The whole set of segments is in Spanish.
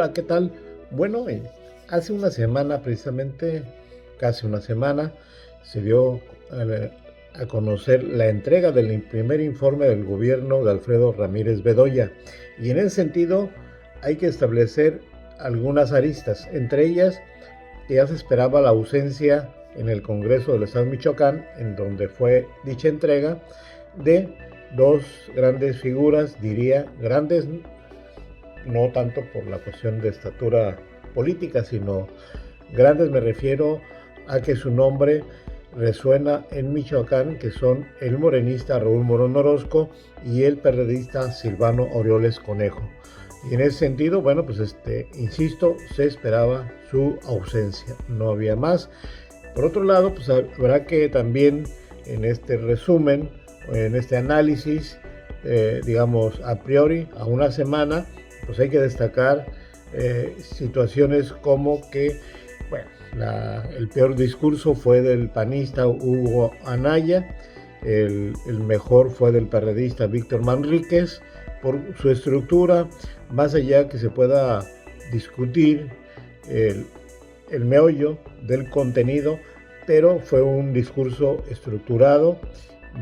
Hola, ¿qué tal? Bueno, hace una semana, precisamente, casi una semana, se dio a conocer la entrega del primer informe del gobierno de Alfredo Ramírez Bedoya. Y en ese sentido hay que establecer algunas aristas, entre ellas que ya se esperaba la ausencia en el Congreso del Estado de Michoacán, en donde fue dicha entrega, de dos grandes figuras, diría grandes, no tanto por la cuestión de estatura política, sino grandes me refiero a que su nombre resuena en Michoacán, que son el morenista Raúl Morón Orozco y el periodista Silvano Aureoles Conejo. Y en ese sentido, bueno, pues insisto, se esperaba su ausencia, no había más. Por otro lado, pues habrá que también en este resumen, en este análisis, digamos a priori, a una semana, pues hay que destacar situaciones como que, bueno, el peor discurso fue del panista Hugo Anaya, el mejor fue del periodista Víctor Manríquez, por su estructura, más allá que se pueda discutir el meollo del contenido, pero fue un discurso estructurado,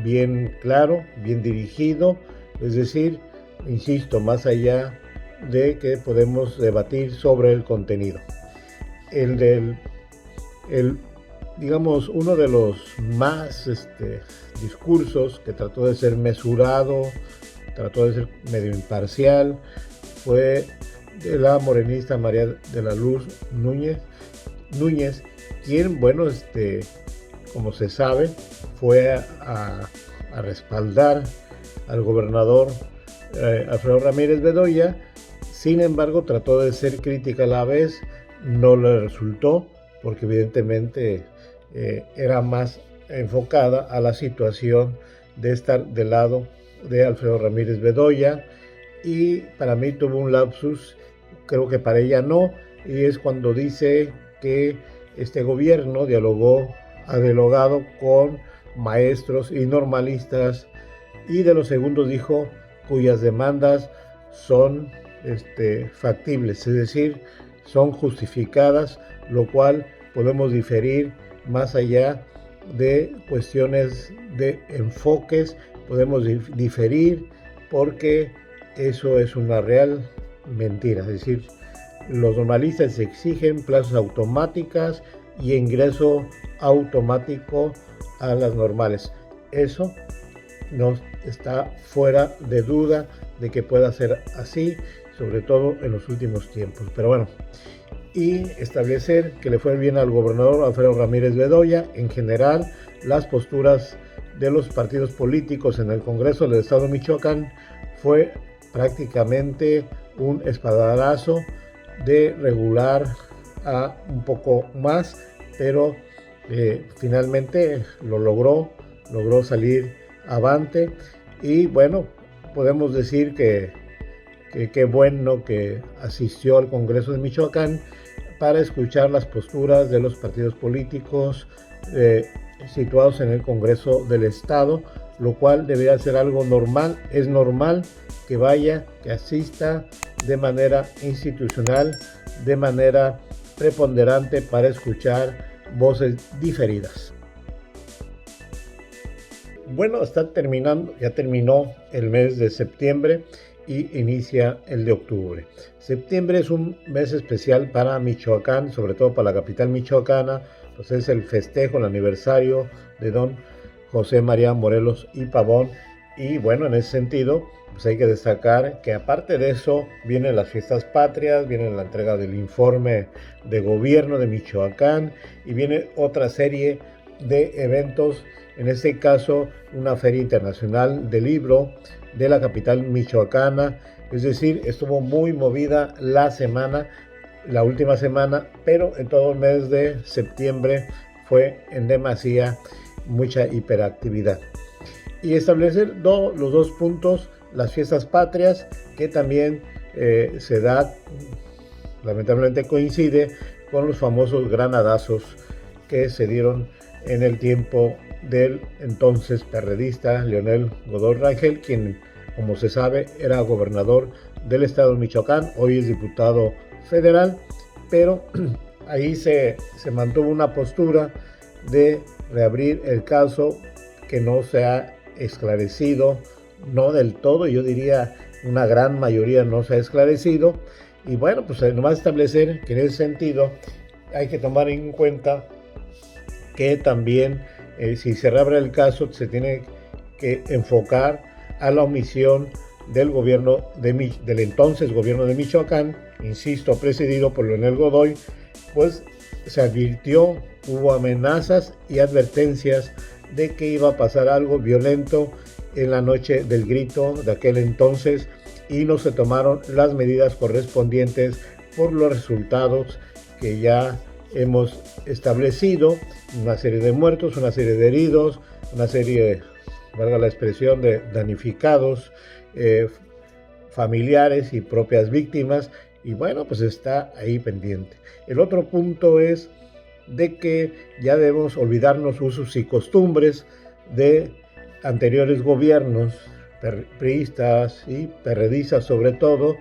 bien claro, bien dirigido, es decir, insisto, más allá de que podemos debatir sobre el contenido. Digamos, uno de los más discursos que trató de ser mesurado, trató de ser medio imparcial, fue de la morenista María de la Luz Núñez, quien, bueno, como se sabe, fue a respaldar al gobernador Alfredo Ramírez Bedoya. Sin embargo, trató de ser crítica a la vez, no le resultó, porque evidentemente era más enfocada a la situación de estar del lado de Alfredo Ramírez Bedoya, y para mí tuvo un lapsus, creo que para ella no, y es cuando dice que este gobierno ha dialogado con maestros y normalistas, y de los segundos dijo cuyas demandas son factibles, es decir, son justificadas, lo cual podemos diferir más allá de cuestiones de enfoques, podemos diferir porque eso es una real mentira, es decir, los normalistas exigen plazas automáticas y ingreso automático a las normales. Eso no está fuera de duda de que pueda ser así, sobre todo en los últimos tiempos. Pero bueno, y establecer que le fue bien al gobernador Alfredo Ramírez Bedoya. En general, las posturas de los partidos políticos en el Congreso del Estado de Michoacán fue prácticamente un espaldarazo de regular a un poco más, pero finalmente lo logró salir avante. Y bueno, podemos decir que qué bueno que asistió al Congreso de Michoacán para escuchar las posturas de los partidos políticos situados en el Congreso del Estado, lo cual debería ser algo normal. Es normal que vaya, que asista de manera institucional, de manera preponderante, para escuchar voces diferidas. Bueno, ya terminó el mes de septiembre y inicia el de octubre. Septiembre es un mes especial para Michoacán, sobre todo para la capital michoacana, pues es el festejo, el aniversario de don José María Morelos y Pavón. Y bueno, en ese sentido, pues hay que destacar que aparte de eso vienen las fiestas patrias, viene la entrega del informe de gobierno de Michoacán y viene otra serie de eventos, en este caso una feria internacional del libro de la capital michoacana. Es decir, estuvo muy movida la última semana, pero en todo el mes de septiembre fue en demasía mucha hiperactividad. Y establecer los dos puntos, las fiestas patrias, que también se da, lamentablemente coincide con los famosos granadazos que se dieron en el tiempo del entonces perredista Leonel Godoy Rangel, quien, como se sabe, era gobernador del estado de Michoacán, hoy es diputado federal, pero ahí se mantuvo una postura de reabrir el caso que no se ha esclarecido, no del todo, yo diría una gran mayoría no se ha esclarecido. Y bueno, pues nomás establecer que en ese sentido hay que tomar en cuenta que también si se reabre el caso se tiene que enfocar a la omisión del gobierno del entonces gobierno de Michoacán, insisto, presidido por Leonel Godoy. Pues se advirtió, hubo amenazas y advertencias de que iba a pasar algo violento en la noche del grito de aquel entonces, y no se tomaron las medidas correspondientes por los resultados que ya hemos establecido: una serie de muertos, una serie de heridos, una serie, valga la expresión, de damnificados, familiares y propias víctimas. Y bueno, pues está ahí pendiente. El otro punto es de que ya debemos olvidarnos usos y costumbres de anteriores gobiernos, priistas y perredistas sobre todo.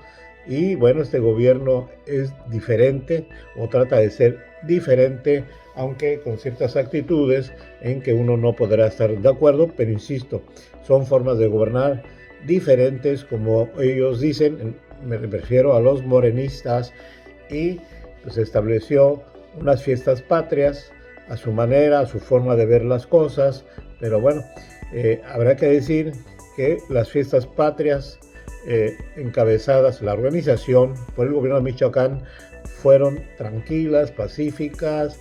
Y bueno, este gobierno es diferente, o trata de ser diferente, aunque con ciertas actitudes en que uno no podrá estar de acuerdo, pero insisto, son formas de gobernar diferentes, como ellos dicen. Me refiero a los morenistas, y pues estableció unas fiestas patrias a su manera, a su forma de ver las cosas. Pero bueno, habrá que decir que las fiestas patrias encabezadas, la organización por el gobierno de Michoacán, fueron tranquilas, pacíficas,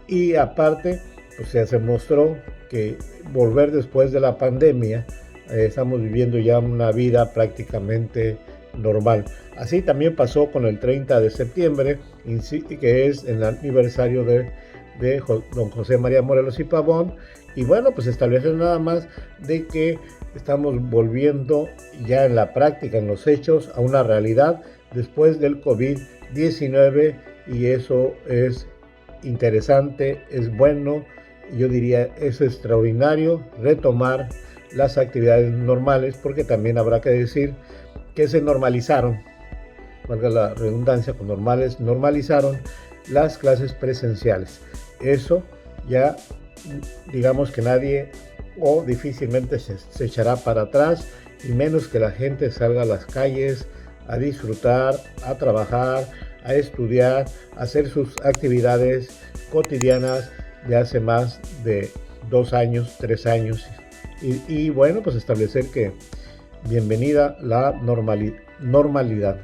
y aparte pues se mostró que volver después de la pandemia, estamos viviendo ya una vida prácticamente normal. Así también pasó con el 30 de septiembre, que es el aniversario de don José María Morelos y Pavón. Y bueno, pues establecer nada más de que estamos volviendo ya en la práctica, en los hechos, a una realidad después del COVID-19, y eso es interesante, es bueno, yo diría es extraordinario retomar las actividades normales, porque también habrá que decir que se normalizaron, valga la redundancia, con normalizaron las clases presenciales. Eso ya digamos que nadie o difícilmente se echará para atrás, y menos que la gente salga a las calles a disfrutar, a trabajar, a estudiar, a hacer sus actividades cotidianas de hace más de 2 años, 3 años. Y bueno, pues establecer que bienvenida la normalidad.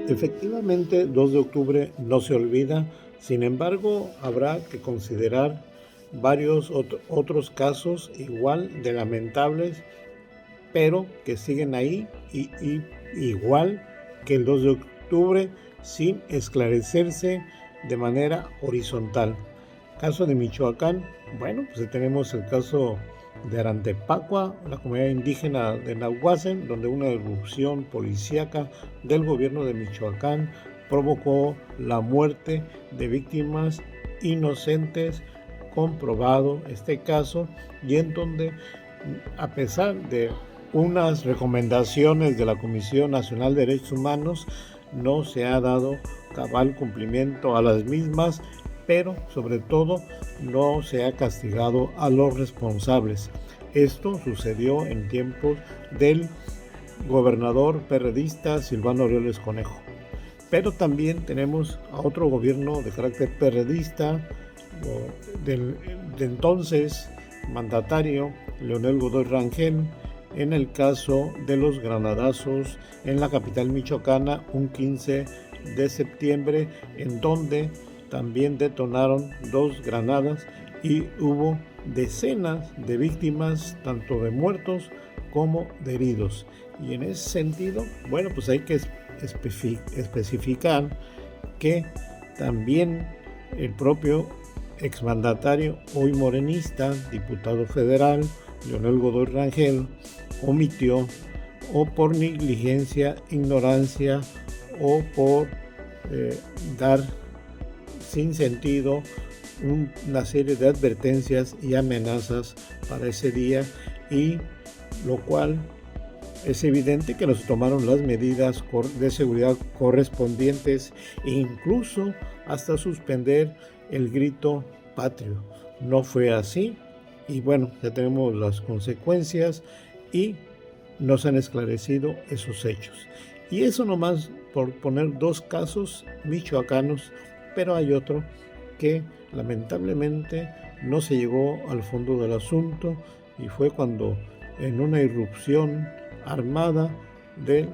Efectivamente, 2 de octubre no se olvida. Sin embargo, habrá que considerar varios otros casos igual de lamentables, pero que siguen ahí, y igual que el 2 de octubre, sin esclarecerse de manera horizontal. Caso de Michoacán, bueno, pues tenemos el caso de Arantepacua, la comunidad indígena de Nahuatzen, donde una irrupción policíaca del gobierno de Michoacán provocó la muerte de víctimas inocentes, comprobado este caso, y en donde, a pesar de unas recomendaciones de la Comisión Nacional de Derechos Humanos, no se ha dado cabal cumplimiento a las mismas, pero sobre todo no se ha castigado a los responsables. Esto sucedió en tiempos del gobernador perredista Silvano Aureoles Conejo. Pero también tenemos a otro gobierno de carácter perredista, del entonces mandatario Leonel Godoy Rangel, en el caso de los granadazos en la capital michoacana un 15 de septiembre, en donde también detonaron 2 granadas y hubo decenas de víctimas, tanto de muertos como de heridos. Y en ese sentido, bueno, pues hay que especificar que también el propio exmandatario, hoy morenista, diputado federal, Leonel Godoy Rangel, omitió, o por negligencia, ignorancia, o por dar sin sentido una serie de advertencias y amenazas para ese día, y lo cual Es evidente que no se tomaron las medidas de seguridad correspondientes e incluso hasta suspender el grito patrio. No fue así y bueno, ya tenemos las consecuencias y nos han esclarecido esos hechos. Y eso nomás por poner dos casos michoacanos, pero hay otro que lamentablemente no se llegó al fondo del asunto y fue cuando en una irrupción armada de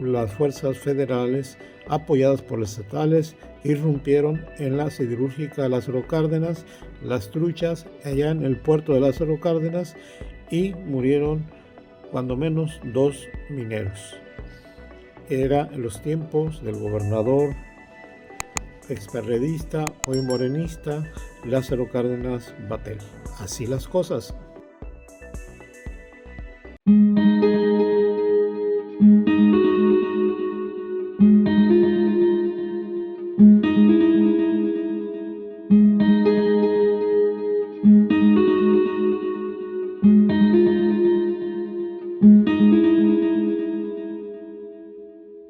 las fuerzas federales apoyadas por los estatales irrumpieron en la siderúrgica Lázaro Cárdenas, Las Truchas, allá en el puerto de Lázaro Cárdenas, y murieron cuando menos 2 mineros. Era en los tiempos del gobernador experredista, hoy morenista, Lázaro Cárdenas Batel. Así las cosas.